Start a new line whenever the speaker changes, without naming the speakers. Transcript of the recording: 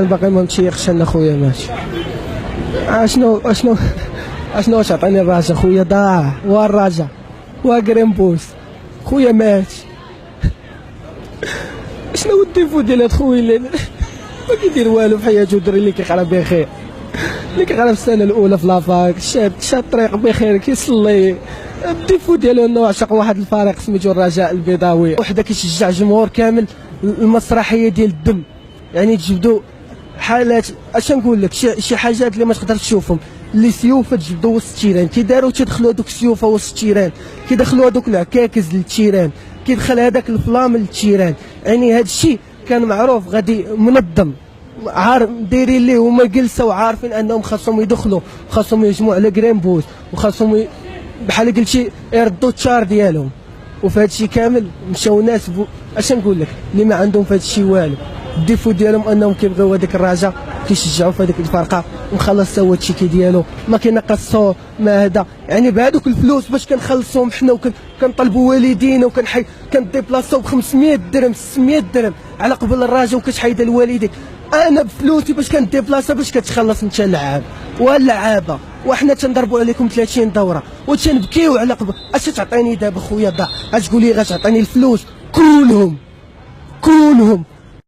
باقي ما متيقش انا خويا ماشي. اشنو تعطيني الراجا خويا ضاع والراجا وكريمبوس خويا مات. شنو الديفو ديال هاد خويا اللي ما كيدير والو في حياته، الدري اللي كيقرا بخير، اللي كيقرا في السنه الاولى في لافاك، شاد الطريق بخير كيصلي. الديفو ديالو انه عشق واحد الفريق سميتو الرجاء البيضاوي، وحده كيشجع جمهور كامل. المسرحيه ديال الدم، يعني تجبدوا حالات اش نقول لك، شي حاجات اللي ما تقدرش تشوفهم، اللي سيوفه تجبدوا وسط التيران كيداروا تيدخلوا هذوك السيوفه وسط التيران، كيدخلوا هذوك العكاكز للتيران، كيدخل هذاك الفلام للتيران. يعني هذا الشيء كان معروف غادي منظم، عارف دايرين ليه هما جلسه وعارفين انهم خاصهم يدخلوا، خاصهم يهجموا على كريمبوس، وخاصهم بحال قلتي يردوا التشار ديالهم. وفي هذا الشيء كامل مشاو ناس اش نقول لك اللي ما عندهم في هذا الشيء والو. الديفو ديالهم انهم كيبغيو هذاك الراجا، كيشجعوا في هذيك الفرقه، مخلص هو التيكي ديالو، ما كينقصو ما هذا. يعني بهذوك الفلوس باش كنخلصوهم حنا وكنطلبوا والدينا كنديبلاصاو ب 500 درهم 600 درهم على قبل الراجا، وكتحيد الوالدين. انا بفلوسي باش كنديبلاصا باش كتخلص انت اللعاب واللعابه، وحنا تنضربوا عليكم 30 دوره وتنبكيو على قبل. اش تعطيني دابا خويا ضاع؟ اش تقول لي غتعطيني الفلوس كلهم